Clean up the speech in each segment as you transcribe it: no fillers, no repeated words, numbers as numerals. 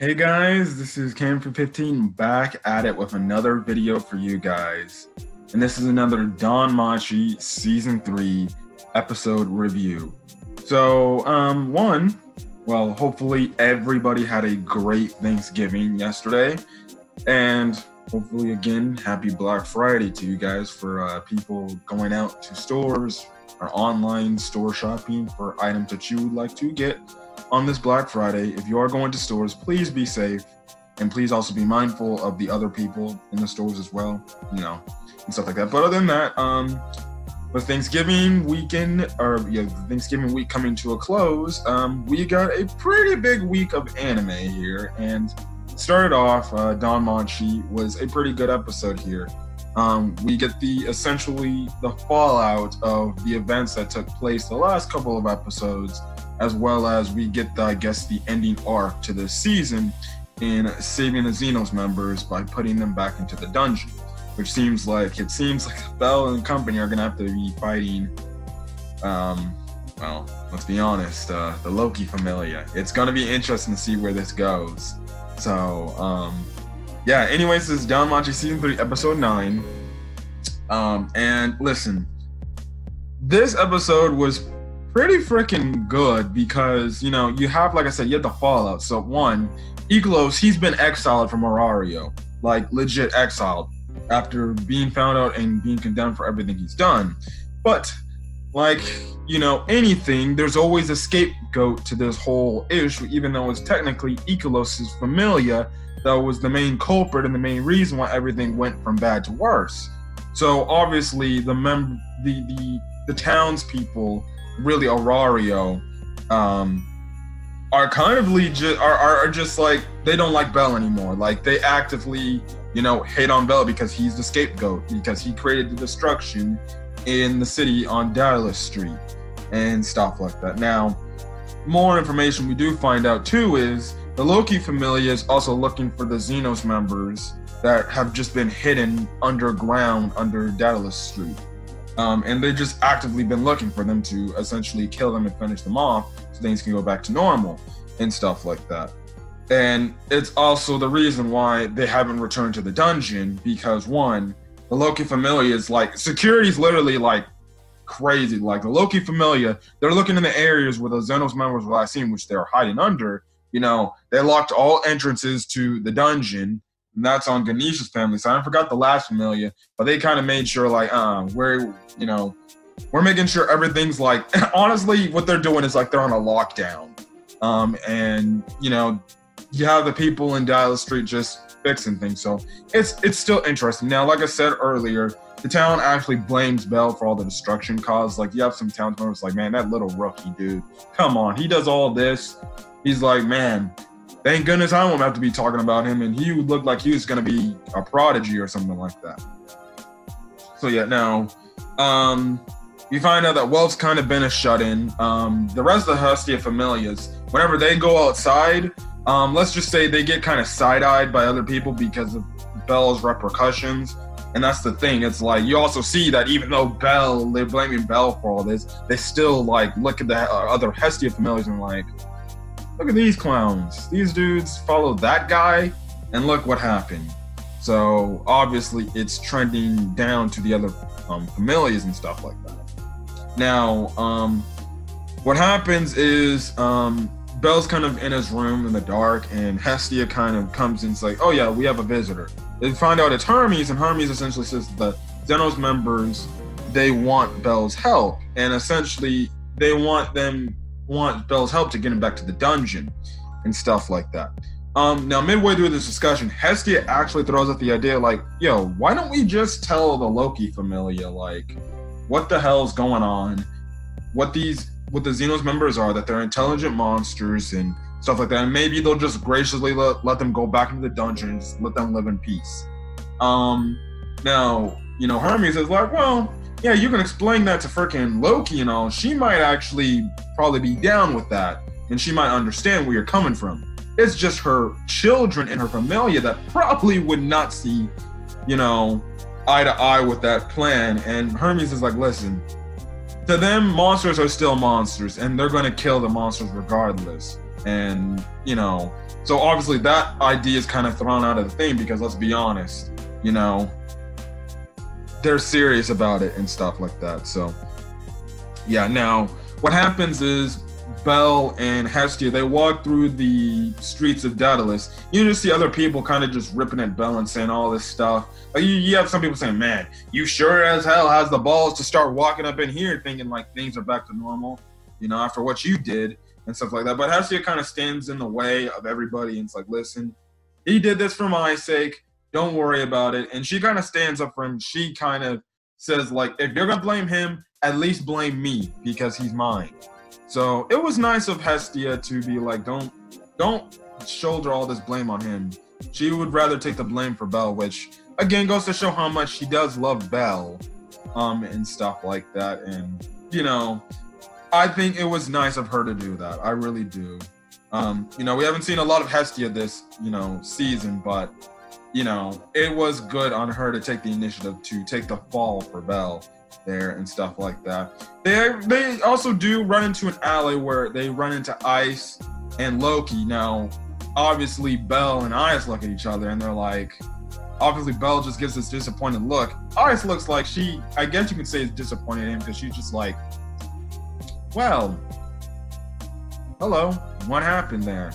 Hey guys, this is Cam for 15 back at it with another video for you guys. And this is another Danmachi Season 3 episode review. So, hopefully everybody had a great Thanksgiving yesterday. And hopefully, again, happy Black Friday to you guys for people going out to stores or online store shopping for items that you would like to get on this Black Friday. If you are going to stores, please be safe, and please also be mindful of the other people in the stores as well, and stuff like that. But other than that, with Thanksgiving weekend, Thanksgiving week coming to a close, we got a pretty big week of anime here, and started off, Danmachi was a pretty good episode here. We get essentially the fallout of the events that took place the last couple of episodes, as well as we get, the ending arc to this season in saving the Xenos members by putting them back into the dungeon, which seems like Bell and company are gonna have to be fighting, let's be honest, the Loki Familia. It's gonna be interesting to see where this goes. So, anyways, this is Danmachi Season 3, Episode 9. And listen, this episode was pretty freaking good because, you have, like I said, you have the fallout. So one, Xenos, he's been exiled from Horario, like legit exiled after being found out and being condemned for everything he's done. But anything, there's always a scapegoat to this whole issue, even though it's technically Xenos' familia that was the main culprit and the main reason why everything went from bad to worse. So obviously the townspeople, really Horario, are kind of are just like, they don't like Bell anymore. Like, they actively, hate on Bell because he's the scapegoat, because he created the destruction in the city on Dallas Street and stuff like that. Now, more information we do find out too is the Loki Familia is also looking for the Xenos members that have just been hidden underground under Dallas Street. And they've just actively been looking for them to essentially kill them and finish them off so things can go back to normal and stuff like that. And it's also the reason why they haven't returned to the dungeon, because one, the Loki Familia is like, security's literally like crazy. Like, the Loki Familia, they're looking in the areas where the Xenos members were last seen, which they're hiding under. They locked all entrances to the dungeon, and that's on Ganesha's family side. I forgot the last Familia, but they kind of made sure, like, we're making sure everything's like, honestly, what they're doing is like they're on a lockdown. And you have the people in Dallas Street just fixing things. So it's still interesting. Now, like I said earlier, the town actually blames Bell for all the destruction caused. Like, you have some town members like, man, that little rookie dude, come on, he does all this. He's like, man, thank goodness I won't have to be talking about him, and he would look like he was going to be a prodigy or something like that. So yeah, now, you find out that Welf's kind of been a shut-in. The rest of the Hestia Familias, whenever they go outside, let's just say they get kind of side-eyed by other people because of Bell's repercussions. And that's the thing. It's like, you also see that even though they're blaming Bell for all this, they still like look at the other Hestia Familias and like, look at these clowns. These dudes followed that guy, and look what happened. So obviously it's trending down to the other familias and stuff like that. Now, what happens is Bell's kind of in his room in the dark, and Hestia kind of comes in and is like, oh yeah, we have a visitor. They find out it's Hermes, and Hermes essentially says that Xenos members, they want Bell's help, and essentially they want Bell's help to get him back to the dungeon and stuff like that. Now, midway through this discussion, Hestia actually throws out the idea like, yo, why don't we just tell the Loki Familia, like, what the hell's going on, what the Xenos members are, that they're intelligent monsters and stuff like that, and maybe they'll just graciously let them go back into the dungeon and just let them live in peace. Now, Hermes is like, well, yeah, you can explain that to frickin' Loki and all. She might actually probably be down with that, and she might understand where you're coming from. It's just her children and her familia that probably would not see, eye to eye with that plan. And Hermes is like, listen, to them, monsters are still monsters, and they're going to kill the monsters regardless. And, you know, so obviously that idea is kind of thrown out of the thing because let's be honest, you know, they're serious about it and stuff like that. So, yeah, now what happens is Belle and Hestia, they walk through the streets of Daedalus. You just see other people kind of just ripping at Belle and saying all this stuff. Like you have some people saying, man, you sure as hell has the balls to start walking up in here thinking like things are back to normal, you know, after what you did and stuff like that. But Hestia kind of stands in the way of everybody and it's like, listen, he did this for my sake. Don't worry about it. And she kind of stands up for him. She kind of says, like, if you're going to blame him, at least blame me because he's mine. So it was nice of Hestia to be like, don't shoulder all this blame on him. She would rather take the blame for Belle, which again goes to show how much she does love Belle, and stuff like that. And you know, I think it was nice of her to do that. I really do. You know, we haven't seen a lot of Hestia this, you know, season, but you know, it was good on her to take the initiative to take the fall for Belle there and stuff like that. They also do run into an alley where they run into Ice and Loki. Now, obviously, Belle and Ice look at each other and they're like, obviously, Belle just gives this disappointed look. Ice looks like I guess you can say is disappointed in him because she's just like, well, hello, what happened there?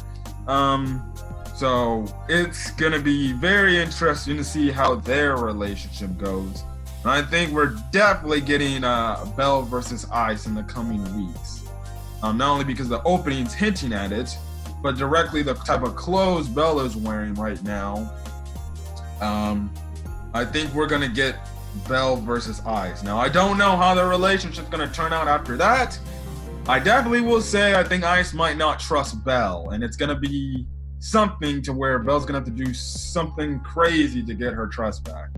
So it's gonna be very interesting to see how their relationship goes. And I think we're definitely getting Belle versus Ice in the coming weeks. Not only because the opening's hinting at it, but directly the type of clothes Belle is wearing right now. I think we're gonna get Belle versus Ice. Now, I don't know how the relationship's gonna turn out after that. I definitely will say I think Ice might not trust Belle, and it's gonna be something to where Belle's gonna have to do something crazy to get her trust back.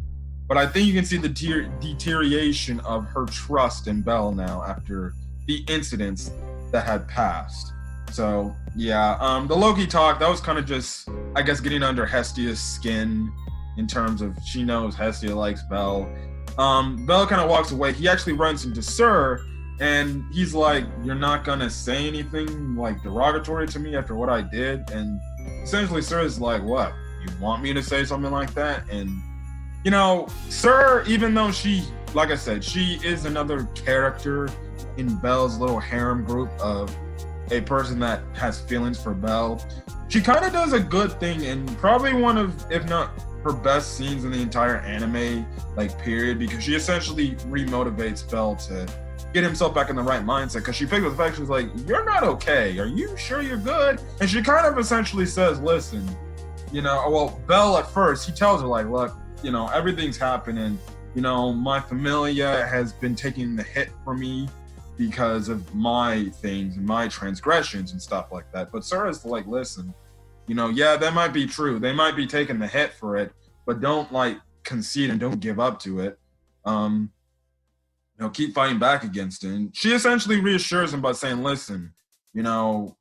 But I think you can see the deterioration of her trust in Belle now after the incidents that had passed. So yeah, the Loki talk, that was kind of just, I guess, getting under Hestia's skin in terms of she knows Hestia likes Belle. Belle kind of walks away. He actually runs into Sir, and he's like, you're not gonna say anything like derogatory to me after what I did? And essentially Sir is like, what? You want me to say something like that? And you know, Sir, even though she, like I said, she is another character in Belle's little harem group of a person that has feelings for Belle, she kind of does a good thing and probably one of, if not her best scenes in the entire anime, like, period, because she essentially remotivates Belle to get himself back in the right mindset, because she picks up the fact, she's like, you're not okay. Are you sure you're good? And she kind of essentially says, listen, you know, well, Belle at first, he tells her, like, look, you know, everything's happening. You know, my familia has been taking the hit for me because of my things and my transgressions and stuff like that. But Sarah's like, listen, you know, yeah, that might be true. They might be taking the hit for it, but don't like concede and don't give up to it. You know, keep fighting back against it. And she essentially reassures him by saying, listen, you know,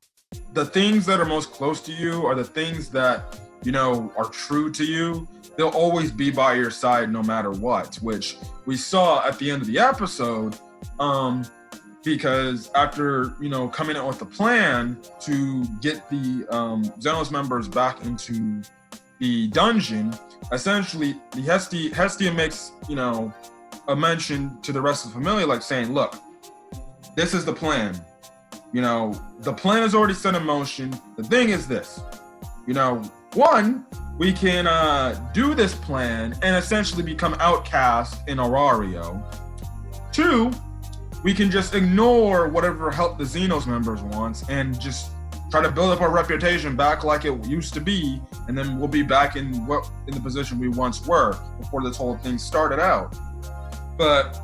the things that are most close to you are the things that, you know, are true to you. They'll always be by your side no matter what, which we saw at the end of the episode, because after, you know, coming out with the plan to get the Xenos members back into the dungeon, essentially the Hestia makes, you know, a mention to the rest of the familia, like saying, look, this is the plan. You know, the plan is already set in motion. The thing is this, you know, one, we can do this plan and essentially become outcast in Aurario. Two, we can just ignore whatever help the Xenos members wants and just try to build up our reputation back like it used to be, and then we'll be back in the position we once were before this whole thing started out. But,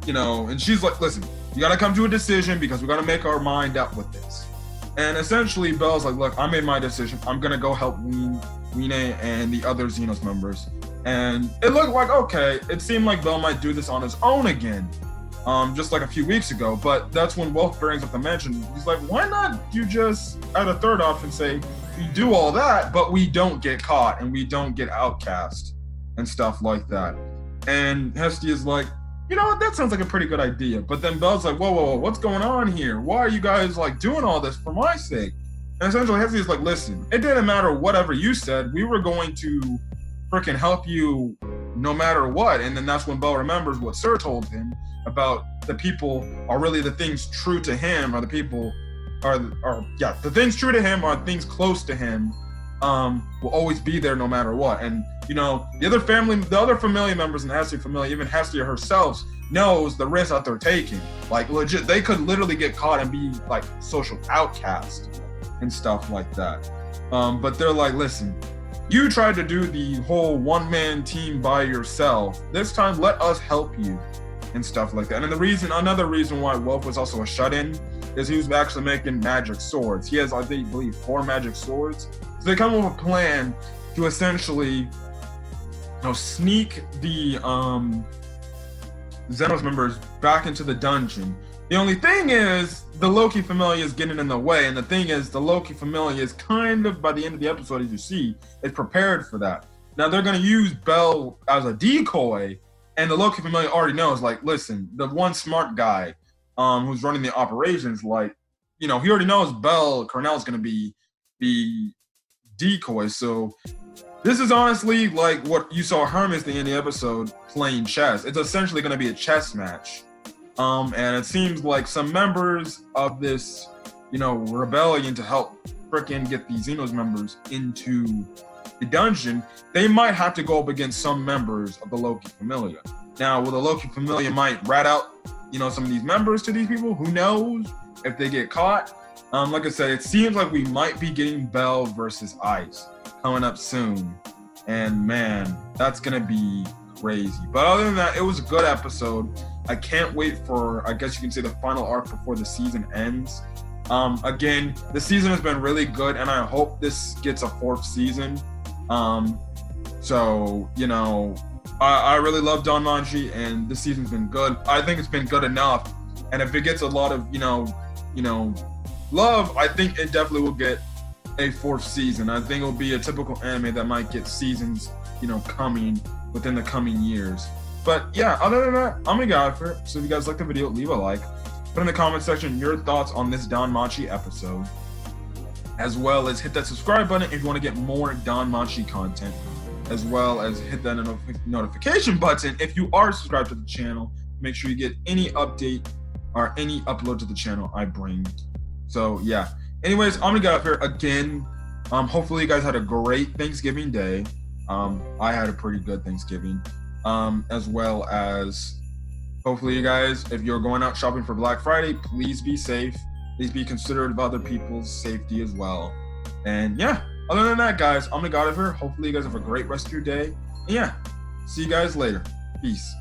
you know, and she's like, listen, you gotta come to a decision because we gotta make our mind up with this. And essentially, Belle's like, look, I made my decision. I'm gonna go help Wine and the other Xenos members. And it looked like, okay, it seemed like Belle might do this on his own again, just like a few weeks ago. But that's when Wolf brings up the mention. He's like, why not you just, at a third option, say, we do all that, but we don't get caught and we don't get outcast and stuff like that. And Hestia's like, you know what, that sounds like a pretty good idea. But then Belle's like, whoa, what's going on here? Why are you guys like doing all this for my sake? And essentially Hesse is like, listen, it didn't matter whatever you said, we were going to freaking help you no matter what. And then that's when Bell remembers what Sir told him about the people are really the things true to him, or the people the things true to him are things close to him, will always be there no matter what. And you know, the other familiar members in the Hesse family, even Hestia herself, knows the risk that they're taking. Like legit, they could literally get caught and be like social outcast and stuff like that. But they're like, listen, you tried to do the whole one-man team by yourself. This time, let us help you and stuff like that. And another reason why Wolf was also a shut-in is he was actually making magic swords. He has, I believe, 4 magic swords. So they come up with a plan to essentially, sneak the Xenos members back into the dungeon. The only thing is, the Loki Familia is getting in the way, and the thing is, the Loki Familia is kind of, by the end of the episode, as you see, is prepared for that. Now, they're going to use Bell as a decoy, and the Loki Familia already knows, like, listen, the one smart guy who's running the operations, like, he already knows Cornell's going to be the decoy, so this is honestly like what you saw Hermes at the end of the episode playing chess. It's essentially going to be a chess match. And it seems like some members of this, rebellion to help frickin' get the Xenos members into the dungeon, they might have to go up against some members of the Loki Familia. Now, will the Loki Familia might rat out, some of these members to these people? Who knows if they get caught? Like I said, it seems like we might be getting Bell versus Ice coming up soon. And man, that's gonna be crazy. But other than that, it was a good episode. I can't wait for, I guess you can say, the final arc before the season ends. Again, the season has been really good, and I hope this gets a 4th season. So, I really love Danmachi, and this season's been good. I think it's been good enough. And if it gets a lot of, love, I think it definitely will get a 4th season. I think it'll be a typical anime that might get seasons, coming within the coming years. But yeah, other than that, I'm gonna get out of here. So if you guys like the video, leave a like. Put in the comment section your thoughts on this Danmachi episode, as well as hit that subscribe button if you want to get more Danmachi content, as well as hit that notification button if you are subscribed to the channel. Make sure you get any update or any upload to the channel I bring. So yeah. Anyways, I'm gonna get out of here again. Hopefully you guys had a great Thanksgiving day. I had a pretty good Thanksgiving. As well as hopefully you guys, if you're going out shopping for Black Friday, please be safe. Please be considerate of other people's safety as well. And yeah, other than that, guys, I'm gonna get out of here. Hopefully you guys have a great rest of your day. And yeah, see you guys later. Peace.